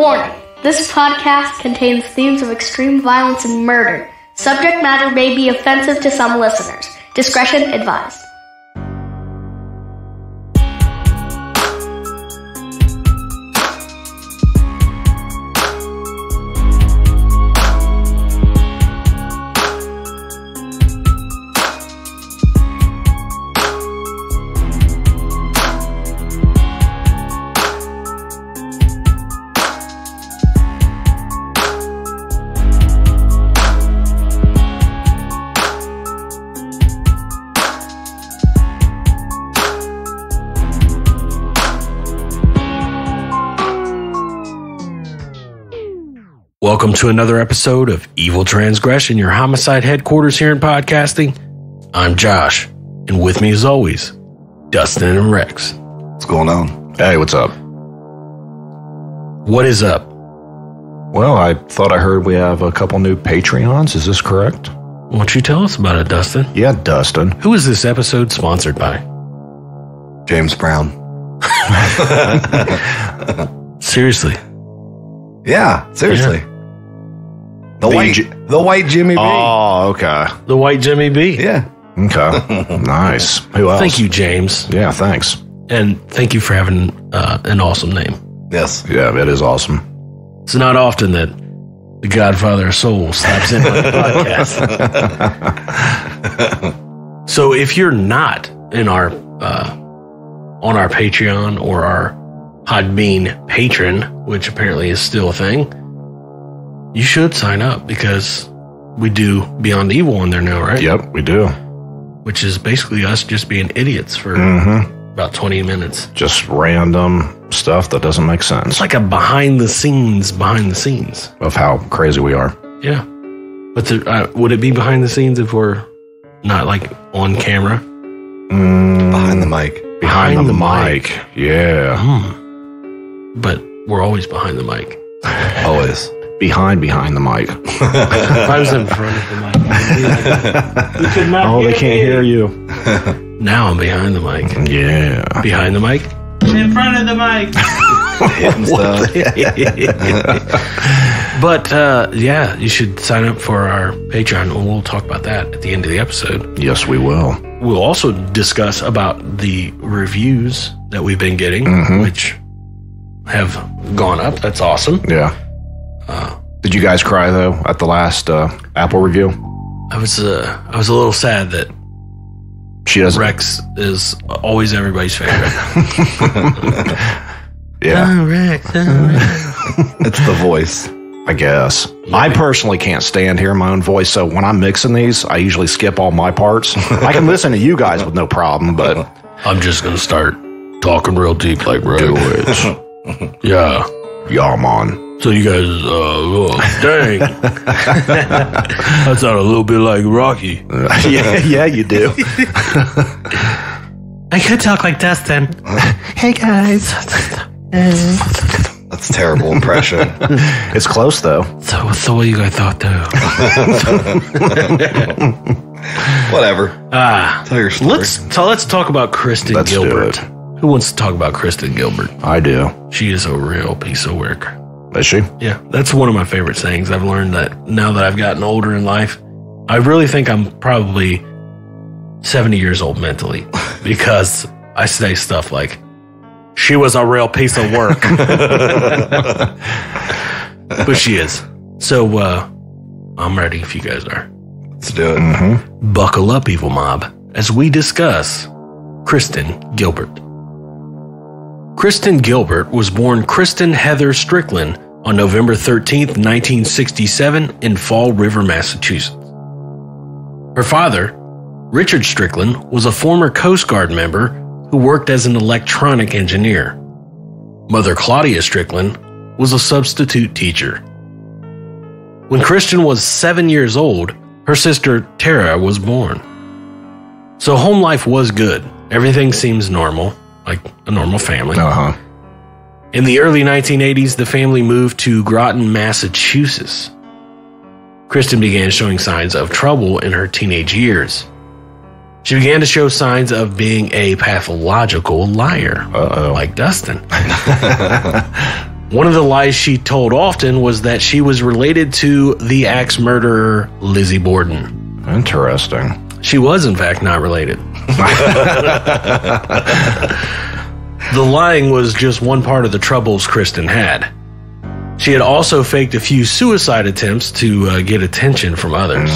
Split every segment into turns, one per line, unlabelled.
Warning, this podcast contains themes of extreme violence and murder. Subject matter may be offensive to some listeners. Discretion advised.
Welcome to another episode of Evil Transgression, your homicide headquarters here in podcasting. I'm Josh, and with me as always, Dustin and Rex.
What's going on?
Hey, what's up?
What is up?
Well, I thought I heard we have a couple new Patreons. Is this correct?
Why don't you tell us about it, Dustin?
Yeah, Dustin.
Who is this episode sponsored by?
James Brown.
Seriously?
Yeah, seriously.
Yeah.
The white Jimmy B.
Oh, okay.
The White Jimmy B.
Yeah.
Okay. Nice. Who else?
Thank you, James.
Yeah, thanks.
And thank you for having an awesome name.
Yes.
Yeah, it is awesome.
It's not often that the Godfather of Soul stops in on the podcast. So if you're not in our on our Patreon or our Podbean patron, which apparently is still a thing, you should sign up because we do Beyond Evil on there now, right?
Yep, we do.
Which is basically us just being idiots for about 20 minutes.
Just random stuff that doesn't make sense.
It's like a behind the scenes
of how crazy we are.
Yeah. But would it be behind the scenes if we're not like on camera?
Behind the mic.
Behind the mic. Yeah.
But we're always behind the mic.
Always.
Behind the mic.
If I was in front of the mic, you could not
they can't hear you.
Now I'm behind the mic.
Yeah.
Behind the mic? In front of the mic.
Hitting stuff.
But, yeah, you should sign up for our Patreon, and we'll talk about that at the end of the episode.
Yes, we will.
We'll also discuss about the reviews that we've been getting, which have gone up. That's awesome.
Yeah. Did you guys cry, though, at the last Apple review?
I was a little sad that
She doesn't.
Rex is always everybody's favorite.
Yeah.
Oh, Rex.
It's the voice.
I guess. I personally can't stand hearing my own voice, so when I'm mixing these, I usually skip all my parts. I can listen to you guys with no problem, but...
I'm just going to start talking real deep like Rex.
Do it.
Yeah.
Yeah, man.
So you guys, dang. That sounded a little bit like Rocky.
Yeah, you do.
I could talk like Dustin. Hey, guys.
That's a terrible impression.
It's close, though.
So what you guys thought, though?
Whatever. Tell your story.
Let's talk about Kristen
Let's
Gilbert.
do it.
Who wants to talk about Kristen Gilbert?
I do.
She is a real piece of work.
Is she?
Yeah, that's one of my favorite sayings. I've learned that now that I've gotten older in life. I really think I'm probably 70 years old mentally because I say stuff like, she was a real piece of work. But she is. So I'm ready if you guys are.
Let's do it.
Buckle up, evil mob, as we discuss Kristen Gilbert. Kristen Gilbert was born Kristen Heather Strickland on November 13th, 1967 in Fall River, Massachusetts. Her father, Richard Strickland, was a former Coast Guard member who worked as an electronic engineer. Mother Claudia Strickland was a substitute teacher. When Kristen was 7 years old, her sister Tara was born. So home life was good. Everything seems normal, like a normal family. In the early 1980s, the family moved to Groton, Massachusetts. Kristen began showing signs of trouble in her teenage years. She began to show signs of being a pathological liar, like Dustin. One of the lies she told often was that she was related to the axe murderer Lizzie Borden.
Interesting.
She was, in fact, not related. The lying was just one part of the troubles Kristen had. She had also faked a few suicide attempts to get attention from others.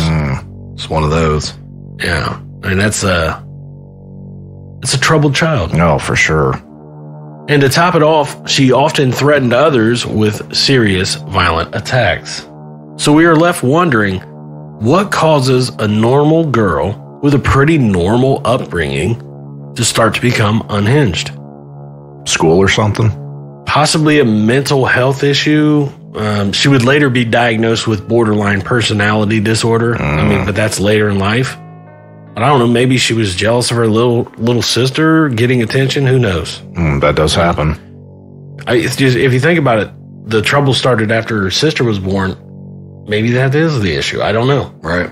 It's one of those.
Yeah, and it's a troubled child.
No, for sure.
And to top it off, she often threatened others with serious violent attacks. So we are left wondering, what causes a normal girl with a pretty normal upbringing to start to become unhinged?
School or something?
Possibly a mental health issue. She would later be diagnosed with borderline personality disorder. But that's later in life. But I don't know, maybe she was jealous of her little sister getting attention. Who knows?
That does happen.
If you think about it, the trouble started after her sister was born. Maybe that is the issue. I don't know.
Right.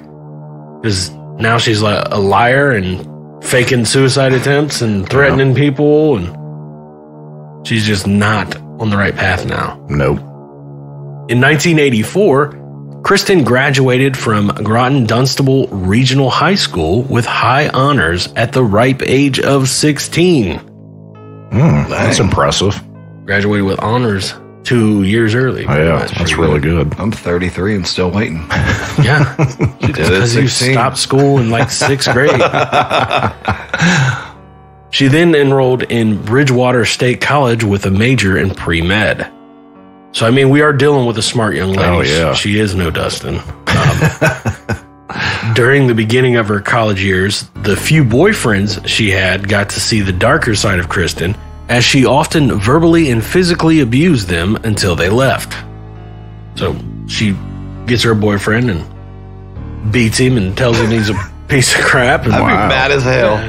Because now she's like a liar and faking suicide attempts and threatening people, and she's just not on the right path now.
Nope.
In 1984, Kristen graduated from Groton Dunstable Regional High School with high honors at the ripe age of 16.
That's impressive.
Graduated with honors 2 years early.
Oh, yeah, that's really good.
I'm 33 and still waiting.
Yeah.
She did it
Because you
16.
stopped school in like 6th grade. She then enrolled in Bridgewater State College with a major in pre-med. So, we are dealing with a smart young lady.
Oh, yeah.
She is no Dustin. During the beginning of her college years, the few boyfriends she had got to see the darker side of Kristen, as she often verbally and physically abused them until they left. So, she gets her boyfriend and beats him and tells him he's a piece of crap. And
I'd be mad as hell.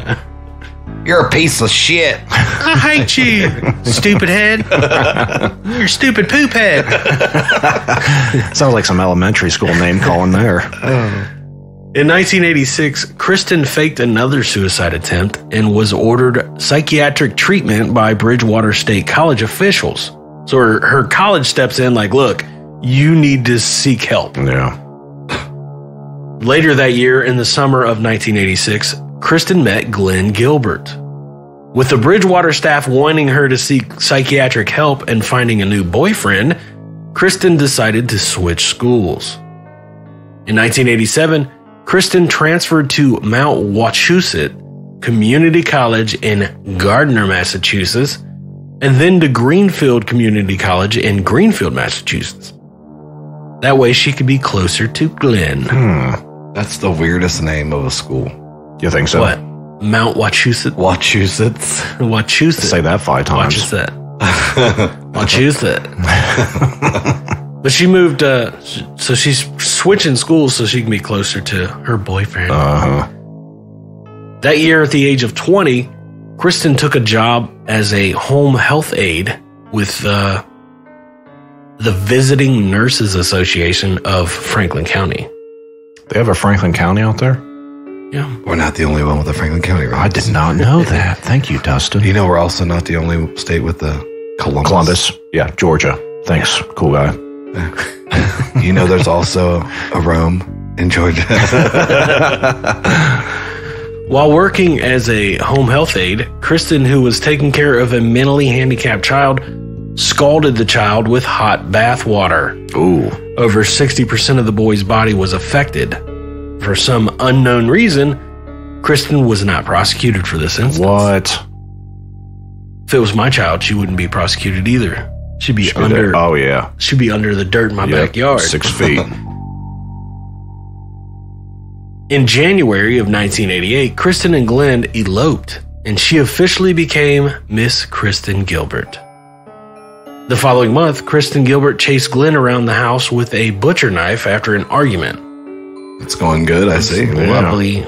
You're a piece of shit.
I hate you, stupid head. You're a stupid poop head.
Sounds like some elementary school name calling there.
In 1986, Kristen faked another suicide attempt and was ordered psychiatric treatment by Bridgewater State College officials. So her college steps in like, look, you need to seek help.
Yeah.
Later that year, in the summer of 1986, Kristen met Glenn Gilbert. With the Bridgewater staff wanting her to seek psychiatric help and finding a new boyfriend, Kristen decided to switch schools. In 1987, Kristen transferred to Mount Wachusett Community College in Gardner, Massachusetts, and then to Greenfield Community College in Greenfield, Massachusetts. That way she could be closer to Glenn.
That's the weirdest name of a school.
You think so?
What? Mount Wachusett?
Wachusetts.
Wachusett.
Say that 5 times.
Wachusett. But she moved, so she's switching schools so she can be closer to her boyfriend. That year, at the age of 20, Kristen took a job as a home health aide with the Visiting Nurses Association of Franklin County.
They have a Franklin County out there?
Yeah.
We're not the only one with the Franklin County
I did not know that. Thank you, Dustin.
You know, we're also not the only state with the Columbus.
Yeah, Georgia. Thanks. Cool guy.
You know, there's also a Rome in Georgia.
While working as a home health aide, Kristen, who was taking care of a mentally handicapped child, scalded the child with hot bath water.
Ooh.
Over 60% of the boy's body was affected. For some unknown reason, Kristen was not prosecuted for this instance.
What?
If it was my child, she wouldn't be prosecuted either. She'd be under.
Oh, yeah.
She'd be under the dirt in my backyard.
6 feet.
In January of 1988, Kristen and Glenn eloped, and she officially became Miss Kristen Gilbert. The following month, Kristen Gilbert chased Glenn around the house with a butcher knife after an argument.
It's going good, I see.
Lovely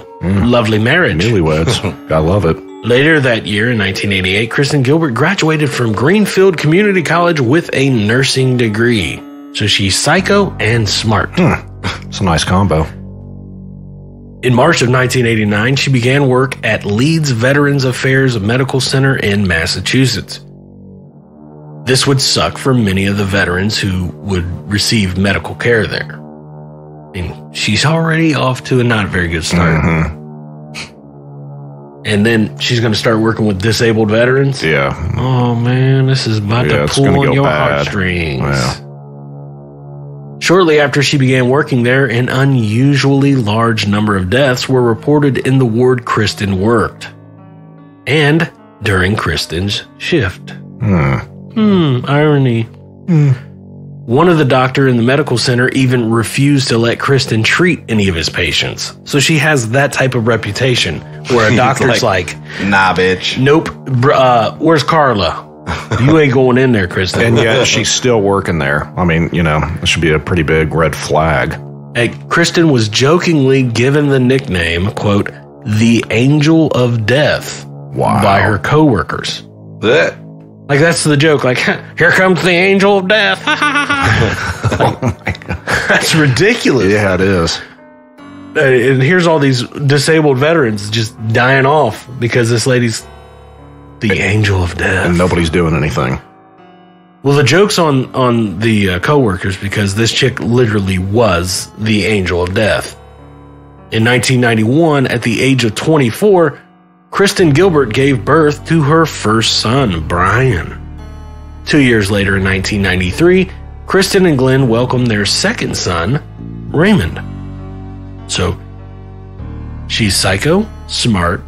marriage.
Newlyweds. I love it.
Later that year, in 1988, Kristen Gilbert graduated from Greenfield Community College with a nursing degree. So she's psycho and smart.
It's a nice combo.
In March of 1989, she began work at Leeds Veterans Affairs Medical Center in Massachusetts. This would suck for many of the veterans who would receive medical care there. I mean, she's already off to a not very good start. And then she's going to start working with disabled veterans?
Yeah.
Oh, man, this is about to pull on your heartstrings.
Yeah.
Shortly after she began working there, an unusually large number of deaths were reported in the ward Kristen worked. And during Kristen's shift. Irony. One of the doctor in the medical center even refused to let Kristen treat any of his patients. So she has that type of reputation where a doctor's like,
nah, bitch.
Nope. Where's Carla? You ain't going in there, Kristen.
And yet she's still working there. I mean, it should be a pretty big red flag.
Hey, Kristen was jokingly given the nickname, quote, the Angel of Death by her coworkers.
That.
Like, that's the joke. Like, here comes the Angel of Death.
Oh, my God.
That's ridiculous.
Yeah, it is.
And here's all these disabled veterans just dying off because this lady's the Angel of Death.
And nobody's doing anything.
Well, the joke's on the coworkers because this chick literally was the Angel of Death. In 1991, at the age of 24, Kristen Gilbert gave birth to her first son, Brian. 2 years later, in 1993, Kristen and Glenn welcomed their second son, Raymond. So, she's psycho, smart,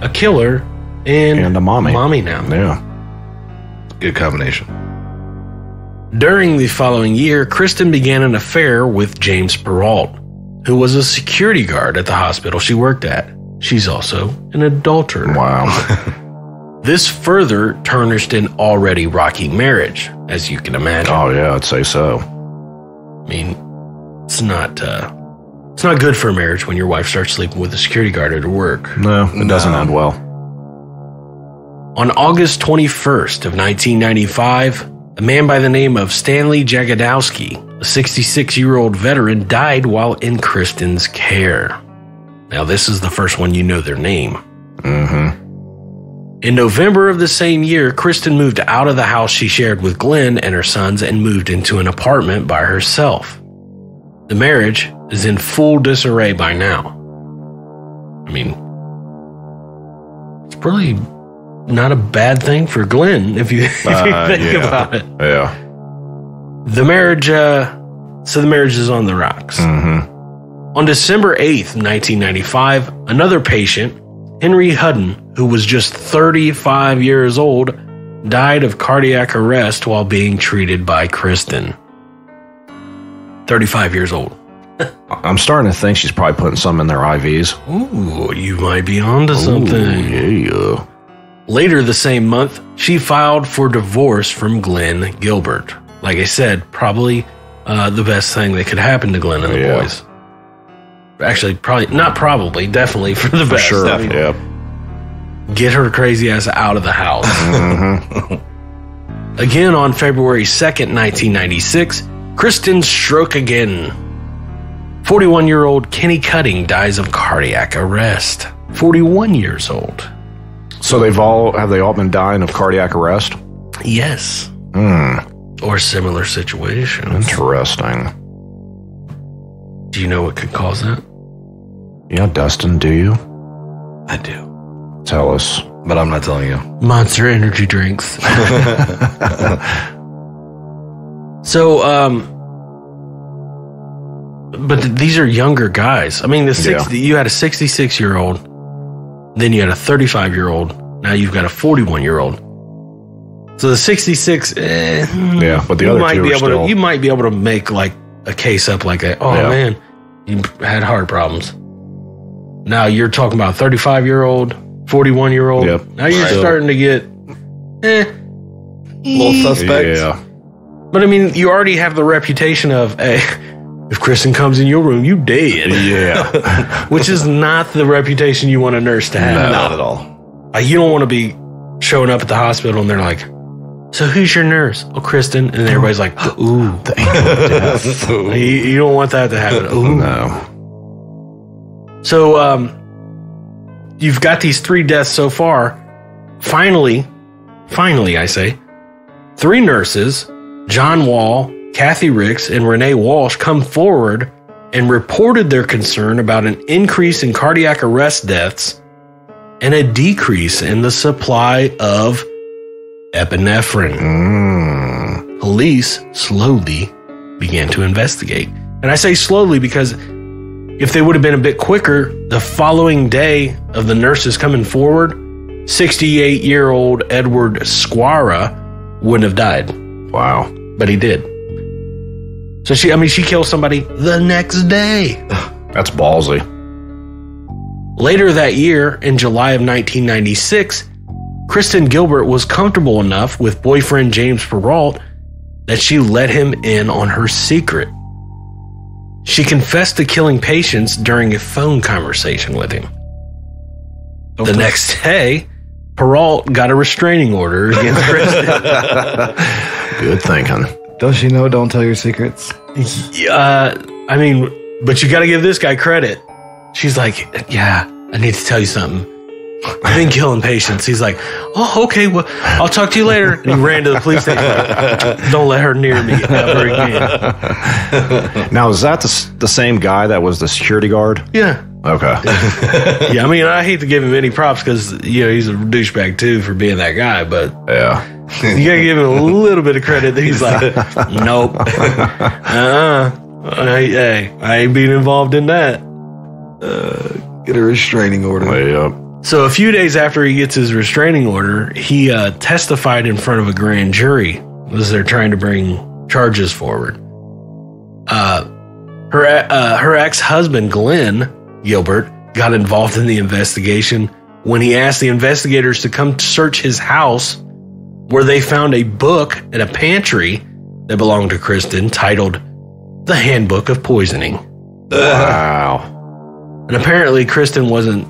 a killer, and
a mommy.
Mommy now.
Yeah.
Good combination.
During the following year, Kristen began an affair with James Perrault, who was a security guard at the hospital she worked at. She's also an adulterer.
Wow.
This further tarnished an already rocky marriage, as you can imagine.
Oh, yeah, I'd say so.
I mean, it's not good for a marriage when your wife starts sleeping with a security guard at her work.
No, it doesn't end well.
On August 21st of 1995, a man by the name of Stanley Jagodowski, a 66-year-old veteran, died while in Kristen's care. Now, this is the first one you know their name. In November of the same year, Kristen moved out of the house she shared with Glenn and her sons and moved into an apartment by herself. The marriage is in full disarray by now. I mean, it's probably not a bad thing for Glenn if you think about it.
Yeah.
The marriage, so the marriage is on the rocks. On December 8th, 1995, another patient, Henry Hudden, who was just 35 years old, died of cardiac arrest while being treated by Kristen. 35 years old.
I'm starting to think she's probably putting some in their IVs.
Ooh, you might be onto something.
Yeah.
Later the same month, she filed for divorce from Glenn Gilbert. Like I said, probably the best thing that could happen to Glenn and the boys. Actually, definitely for the best.
Sure,
I mean, get her crazy ass out of the house. Again, on February 2nd, 1996, Kristen struck again. 41-year-old Kenny Cutting dies of cardiac arrest. 41 years old.
So have they all been dying of cardiac arrest?
Yes. Or similar situations.
Interesting.
Do you know what could cause that?
Yeah, Dustin, do you?
I do.
Tell us.
But I'm not telling you.
Monster energy drinks. So, but these are younger guys. I mean, you had a 66-year-old, then you had a 35-year-old, now you've got a 41-year-old. So the 66,
but the other two are still...
You might be able to make like a case up like that. Oh man, you had heart problems. Now you're talking about 35-year-old, 41-year-old.
Yep.
Now you're starting to get
little suspects.
Yeah.
But I mean, you already have the reputation of, hey, if Kristen comes in your room, you dead.
Yeah.
Which is not the reputation you want a nurse to have.
No, not at all.
Like, you don't want to be showing up at the hospital and they're like, so who's your nurse? Oh, Kristen. And everybody's like, ooh. The angel of death. You don't want that to happen. Ooh.
No.
So, you've got these 3 deaths so far. Finally, I say, 3 nurses, John Wall, Kathy Ricks, and Renee Walsh, come forward and reported their concern about an increase in cardiac arrest deaths and a decrease in the supply of epinephrine. Police slowly began to investigate. And I say slowly because if they would have been a bit quicker, the following day of the nurses coming forward, 68-year-old Edward Squara wouldn't have died.
Wow.
But he did. So she killed somebody the next day.
That's ballsy.
Later that year, in July of 1996, Kristen Gilbert was comfortable enough with boyfriend James Perrault that she let him in on her secret. She confessed to killing patients during a phone conversation with him. The next day, Perrault got a restraining order against Kristen.
Good thinking.
Don't she know don't tell your secrets?
But you got to give this guy credit. She's like, yeah, I need to tell you something. I've been killing patients. He's like, oh, okay, well, I'll talk to you later. And he ran to the police station. Like, don't let her near me ever again.
Now, is that the same guy that was the security guard?
Yeah.
Okay.
Yeah, I hate to give him any props because, he's a douchebag too for being that guy, but
yeah.
You got to give him a little bit of credit that he's like, nope. I ain't being involved in that.
Get a restraining order.
Way up.
So a few days after he gets his restraining order, he testified in front of a grand jury as they're trying to bring charges forward. Her ex-husband, Glenn Gilbert, got involved in the investigation when he asked the investigators to come search his house, where they found a book in a pantry that belonged to Kristen titled The Handbook of Poisoning.
Wow.
And apparently Kristen wasn't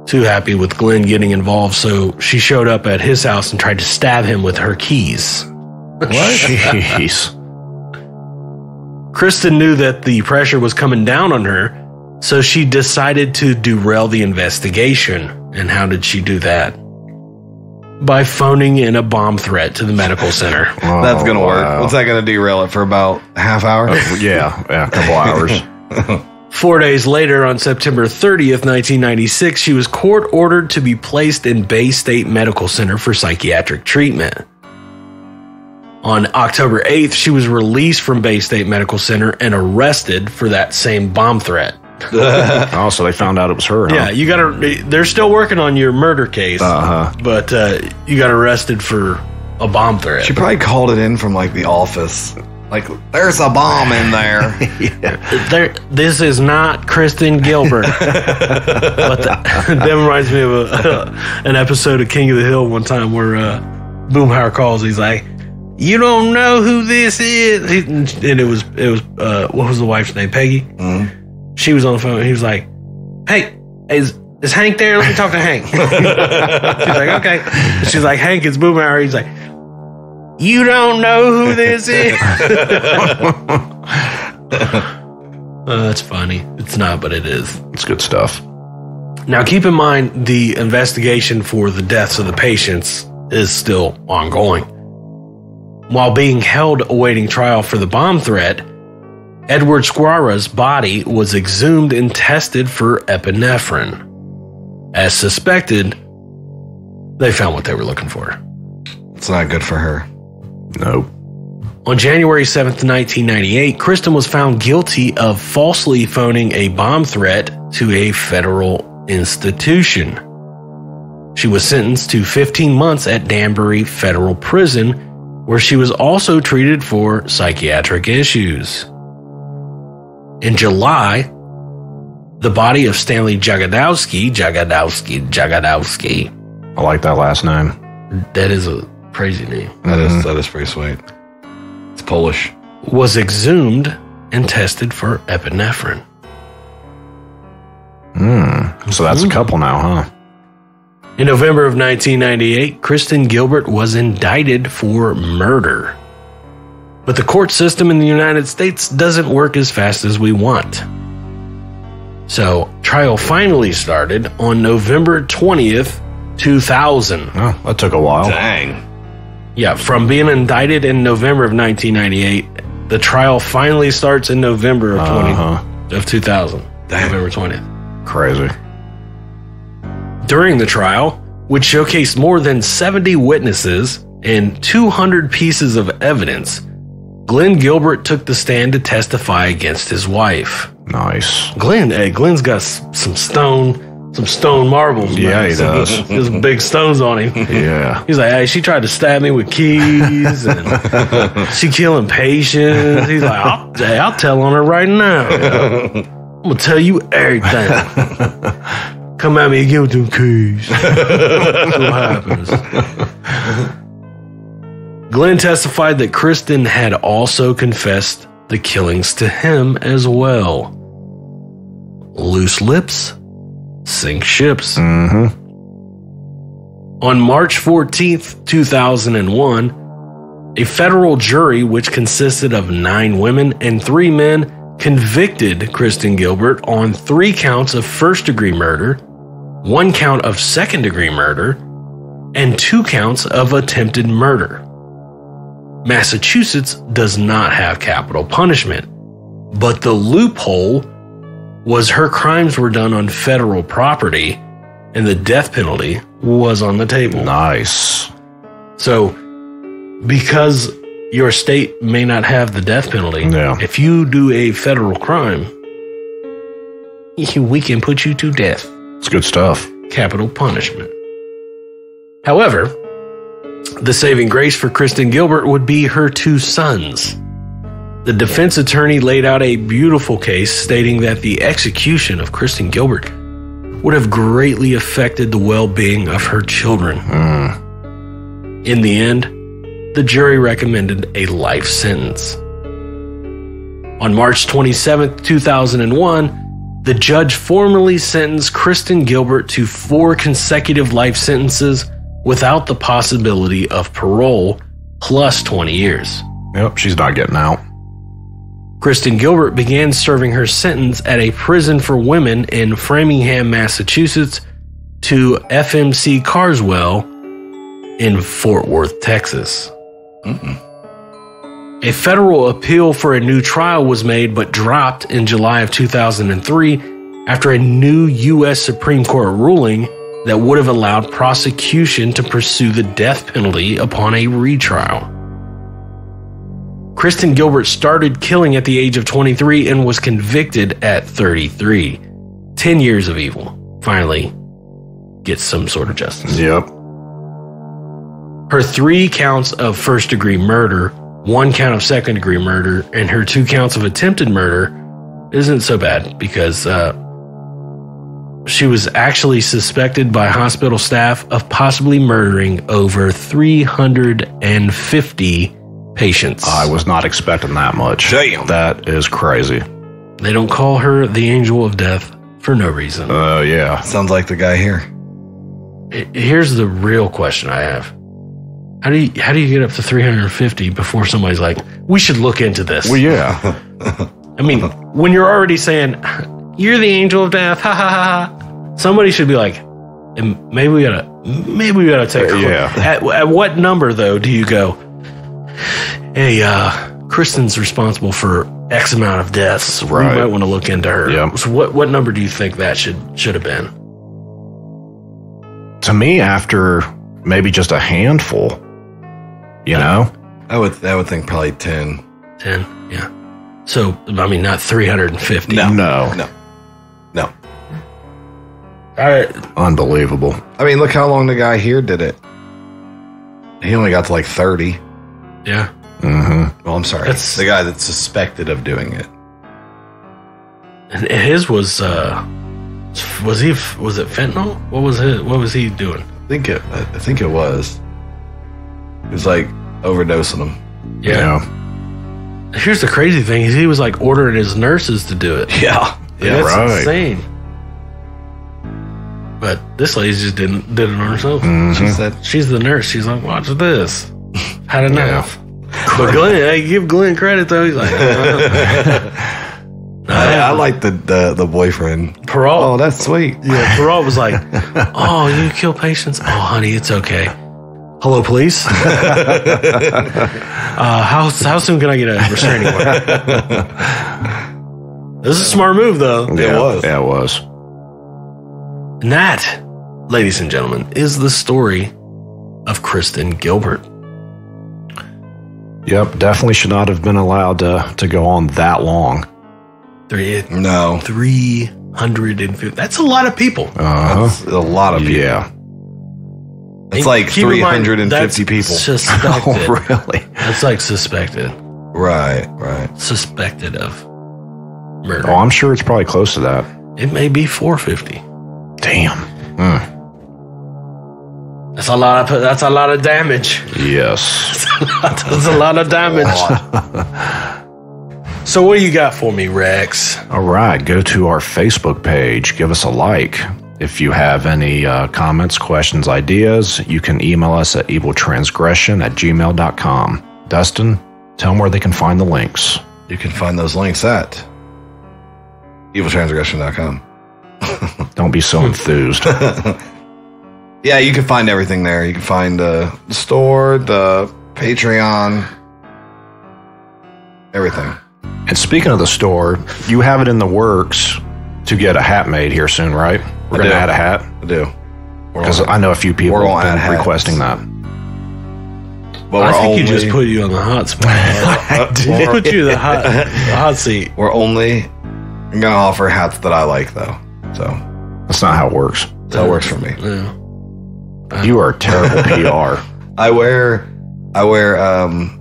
too happy with Glenn getting involved, so she showed up at his house and tried to stab him with her keys.
What? Jeez.
Kristen knew that the pressure was coming down on her, so she decided to derail the investigation. And how did she do that? By phoning in a bomb threat to the medical center.
That's going to work. What's that going to derail it for about a half hour?
Yeah, a couple hours.
4 days later, on September 30th, 1996, she was court-ordered to be placed in Bay State Medical Center for psychiatric treatment. On October 8th, she was released from Bay State Medical Center and arrested for that same bomb threat.
Oh, so they found out it was her, huh?
Yeah, they're still working on your murder case, but you got arrested for a bomb threat.
She probably called it in from, the office. Like, there's a bomb in there.
Yeah. This is not Kristen Gilbert. But that reminds me of an episode of King of the Hill one time where Boomhauer calls. He's like, "You don't know who this is," and it was what was the wife's name? Peggy. Mm-hmm. She was on the phone. And he was like, "Hey, is Hank there? Let me talk to Hank." She's like, "Okay." She's like, "Hank, it's Boomhauer." He's like, "You don't know who this is." That's funny. It's not, but it is.
It's good stuff.
Now, keep in mind, the investigation for the deaths of the patients is still ongoing. While being held awaiting trial for the bomb threat, Edward Squara's body was exhumed and tested for epinephrine. As suspected, they found what they were looking for.
It's not good for her.
Nope.
On January 7th, 1998, Kristen was found guilty of falsely phoning a bomb threat to a federal institution. She was sentenced to 15 months at Danbury Federal Prison, where she was also treated for psychiatric issues. In July, the body of Stanley Jagodowski.
I like that last name.
That is a crazy name.
That is pretty sweet. It's Polish.
Was exhumed and tested for epinephrine.
So that's a couple now, huh?
In November of 1998, Kristen Gilbert was indicted for murder. But the court system in the United States doesn't work as fast as we want. So, trial finally started on November 20th, 2000.
Oh, that took a while.
Dang.
Yeah, from being indicted in November of 1998, the trial finally starts in November of 2000. November 20th.
Crazy.
During the trial, which showcased more than 70 witnesses and 200 pieces of evidence, Glenn Gilbert took the stand to testify against his wife.
Nice.
Glenn's got some stone marbles.
Yeah,
man.
he does.
There's big stones on him.
Yeah.
He's like, hey, she tried to stab me with keys, and she killing patients. He's like, I'll tell on her right now. I'm gonna tell you everything. Come at me again with them keys. That's what happens. Glenn testified that Kristen had also confessed the killings to him as well. Loose lips sink ships.
Mm-hmm.
On March 14th, 2001, a federal jury, which consisted of 9 women and 3 men, convicted Kristen Gilbert on 3 counts of first-degree murder, 1 count of second-degree murder, and 2 counts of attempted murder. Massachusetts does not have capital punishment, but the loophole was her crimes were done on federal property, and the death penalty was on the table.
Nice.
So, because your state may not have the death penalty, if you do a federal crime, we can put you to death.
It's good stuff.
Capital punishment. However, the saving grace for Kristen Gilbert would be her 2 sons. The defense attorney laid out a beautiful case stating that the execution of Kristen Gilbert would have greatly affected the well-being of her children. In the end, the jury recommended a life sentence. On March 27, 2001, the judge formally sentenced Kristen Gilbert to 4 consecutive life sentences without the possibility of parole, plus 20 years.
Yep, she's not getting out.
Kristen Gilbert began serving her sentence at a prison for women in Framingham, Massachusetts, to FMC Carswell in Fort Worth, Texas. A federal appeal for a new trial was made but dropped in July of 2003 after a new U.S. Supreme Court ruling that would have allowed prosecution to pursue the death penalty upon a retrial. Kristen Gilbert started killing at the age of 23 and was convicted at 33. 10 years of evil. Finally, gets some sort of justice.
Yep.
Her 3 counts of first-degree murder, 1 count of second-degree murder, and her 2 counts of attempted murder isn't so bad because she was actually suspected by hospital staff of possibly murdering over 350 patients.
I was not expecting that much.
Damn.
That is crazy.
They don't call her the angel of death for no reason.
Oh, yeah.
Sounds like the guy here.
Here's the real question I have. How do you get up to 350 before somebody's like, we should look into this?
Well, yeah.
I mean, when you're already saying, you're the angel of death, ha ha ha, somebody should be like, maybe we gotta take a look.
Yeah.
At what number, though, do you go, hey, Kristen's responsible for X amount of deaths.
Right.
We might want to look into her.
Yep.
So what number do you think that should have been?
To me, after maybe just a handful, you know?
I would think probably 10.
10, yeah. So, I mean, not 350.
No.
All right.
Unbelievable.
I mean, look how long the guy here did it. He only got to like 30.
Yeah.
Mm-hmm.
Well, I'm sorry.
That's
the guy that's suspected of doing it.
And his was it fentanyl? What was he doing?
I think it was. He was like overdosing them.
Yeah. Here's the crazy thing: is he was like ordering his nurses to do it.
Yeah.
That's
right.
insane. But this lady just did it on herself.
Mm-hmm.
She said
She's the nurse. She's like, watch this. Had enough.
Yeah.
But Glenn, give Glenn credit though. He's like,
I like the boyfriend.
Peralt.
Oh, that's sweet.
Yeah, Peralt was like, oh, you kill patients? Oh, honey, it's okay. Hello, police. How soon can I get a restraining order? This is a smart move, though.
Yeah, it was.
And that, ladies and gentlemen, is the story of Kristen Gilbert.
Yep, definitely should not have been allowed to go on that long.
350. That's a lot of people.
That's a lot of people.
Yeah.
It's like
Keep in mind,
350 people.
Suspected.
Oh, really?
That's like suspected.
Right.
Suspected of murder.
Oh, I'm sure it's probably close to that.
It may be 450.
Damn.
That's a lot of damage.
Yes.
That's a lot of damage. So what do you got for me, Rex?
All right. Go to our Facebook page. Give us a like. If you have any comments, questions, ideas, you can email us at eviltransgression@gmail.com. Dustin, tell them where they can find the links.
You can find those links at eviltransgression.com.
Don't be so enthused.
Yeah, you can find everything there. You can find the store, the Patreon, everything.
And speaking of the store, you have it in the works to get a hat made here soon, right? We're going to add a hat?
I do.
Because I know a few people have been requesting that.
But
I think you just put you on the hot spot. I put you in the hot seat.
We're only going to offer hats that I like, though. So
that's not how it works.
That's how it works for me.
Yeah.
You are terrible PR.
I wear.
I'm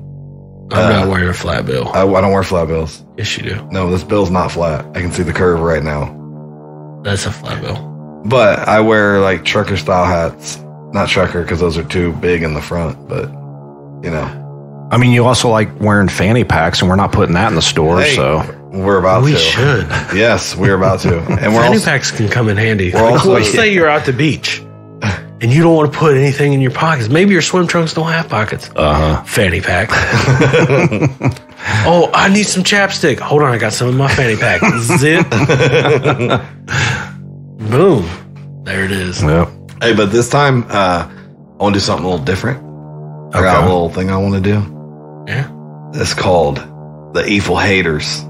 not wearing a flat bill.
I don't wear flat bills.
Yes, you do.
No, this bill's not flat. I can see the curve right now.
That's a flat bill.
But I wear like trucker style hats. Not trucker because those are too big in the front, but you know.
I mean, you also like wearing fanny packs, and we're not putting that in the store, so
we're about to.
We should.
Yes, we're about to. And
fanny packs can come in handy.
Also,
let's say you're out the beach and you don't want to put anything in your pockets. Maybe your swim trunks don't have pockets. Fanny pack. Oh, I need some chapstick. Hold on, I got some in my fanny pack. Zip. Boom. There it is.
Yep.
Hey, but this time I want to do something a little different. I got a little thing I want to do.
Yeah.
It's called The Evil Haters.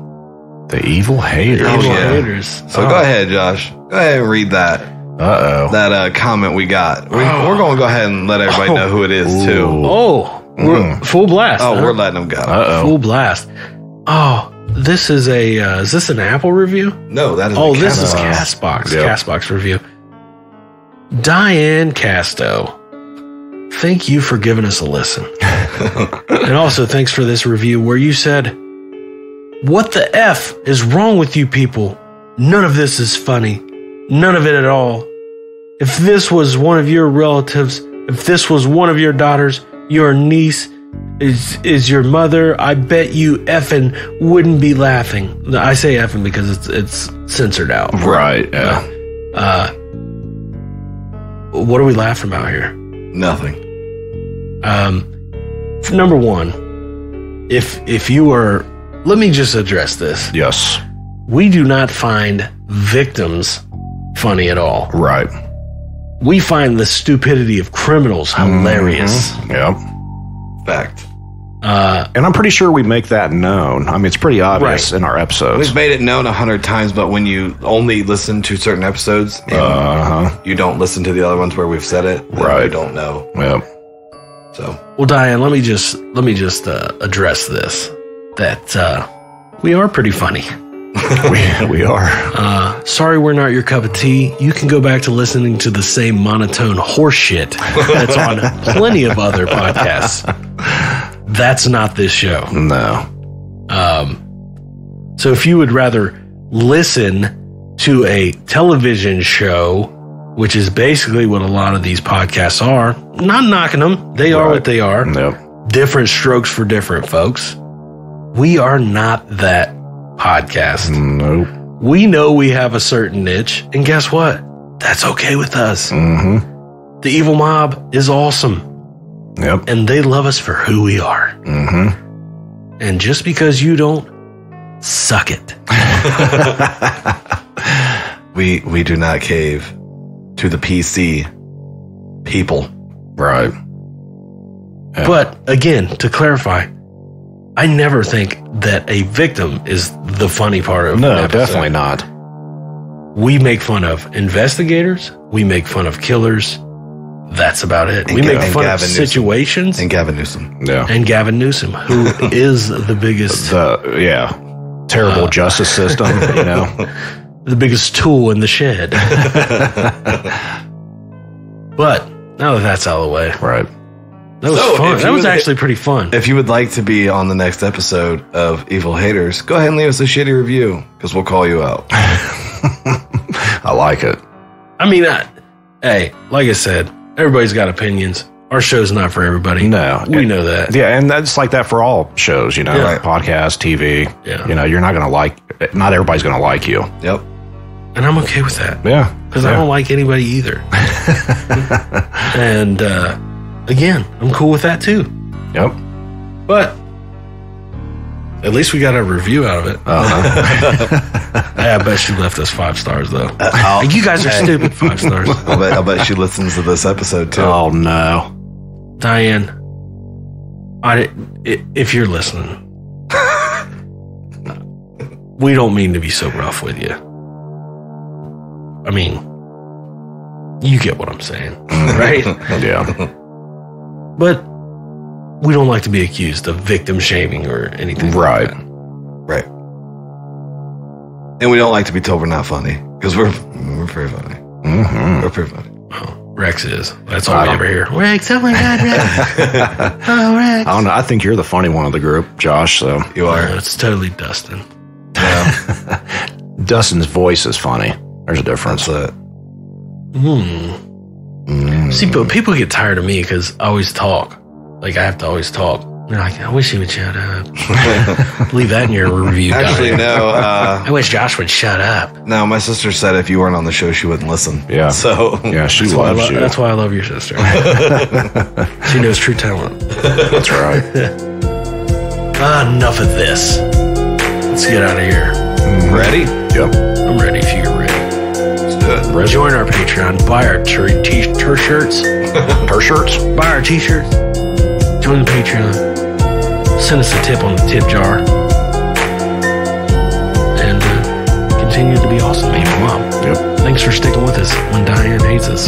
The Evil Haters.
Evil Haters.
So go ahead, Josh. Go ahead and read that. That comment we got. We're going to go ahead and let everybody know who it is, too.
Oh, we're full blast.
Oh, we're letting them go.
Full blast. Oh, this is is this an Apple review?
No, that is
this is CastBox. Yep. CastBox review. Diane Casto. Thank you for giving us a listen. And also thanks for this review where you said, "What the F is wrong with you people? None of this is funny. None of it at all. If this was one of your relatives, if this was one of your daughters, your niece is your mother, I bet you effing wouldn't be laughing." I say effing because it's censored out.
Right, yeah.
What are we laughing about here?
Nothing.
Number one, if you were, let me just address this.
Yes.
We do not find victims funny at all.
Right.
We find the stupidity of criminals hilarious.
Yep.
Fact.
And I'm pretty sure we make that known. I mean, it's pretty obvious in our episodes.
We've made it known 100 times, but when you only listen to certain episodes, and you don't listen to the other ones where we've said it, then you don't know.
Yep.
So,
well, Diane, let me just address this. That we are pretty funny.
we are.
Sorry we're not your cup of tea. You can go back to listening to the same monotone horseshit that's on plenty of other podcasts. That's not this show.
No.
So if you would rather listen to a television show, which is basically what a lot of these podcasts are, not knocking them. They are what they are.
Yep.
Different strokes for different folks. We are not that podcast.
Nope.
We know we have a certain niche, and guess what? That's okay with us.
Mm-hmm.
The Evil Mob is awesome.
Yep.
And they love us for who we are.
Mm-hmm.
And just because you don't, suck it.
we do not cave to the PC people.
Right. Yeah.
But again, to clarify, I never think that a victim is the funny part of
No,
an episode.
definitely not.
We make fun of investigators. We make fun of killers. That's about it. We make fun of situations.
And Gavin Newsom.
Yeah.
And Gavin Newsom, who is the biggest...
terrible justice system, you know.
The biggest tool in the shed. But now that that's out of the way.
Right.
That was fun. That was actually pretty fun.
If you would like to be on the next episode of Evil Haters, go ahead and leave us a shitty review because we'll call you out.
I like it.
I mean, hey, like I said, everybody's got opinions. Our show's not for everybody.
No.
We know that.
Yeah, and that's like that for all shows, you know,
Yeah.
podcast, TV.
Yeah.
You know, you're not going to not everybody's going to like you.
Yep.
And I'm okay with that.
Yeah.
Because I don't like anybody either. And again, I'm cool with that too.
Yep.
But at least we got a review out of it. I bet she left us 5 stars though. You guys are stupid. 5 stars.
I'll bet she listens to this episode too.
Oh no,
Diane, if you're listening, we don't mean to be so rough with you. I mean, you get what I'm saying, right?
yeah.
But we don't like to be accused of victim shaming or anything
Right.
like that.
Right. And we don't like to be told we're not funny because we're very funny.
Mm-hmm.
We're pretty funny.
Oh, Rex is. That's all we ever hear. Rex, oh my God, Rex. Oh, Rex.
I don't know. I think you're the funny one of the group, Josh. So
You are.
It's totally Dustin.
Yeah.
Dustin's voice is funny. There's a difference.
That's it.
See, but people get tired of me because I always talk. Like, I have to always talk. They're like, I wish he would shut up. Leave that in your review.
Actually,
guy.
no.
I wish Josh would shut up.
No, my sister said if you weren't on the show, she wouldn't listen.
Yeah.
So
Yeah, she
That's why,
loves you.
that's why I love your sister. She knows true talent.
That's right.
Enough of this. Let's get out of here.
Ready?
Yep.
I'm ready if you're ready.
Let's do it.
Join our Patreon. Buy our t-shirts.
T-shirts.
Buy our t-shirts. Join the Patreon. Send us a tip on the tip jar. And continue to be awesome, Evil Mom.
Yep.
Thanks for sticking with us when Diane hates us.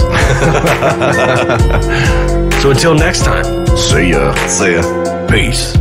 So until next time,
See ya.
See ya.
peace.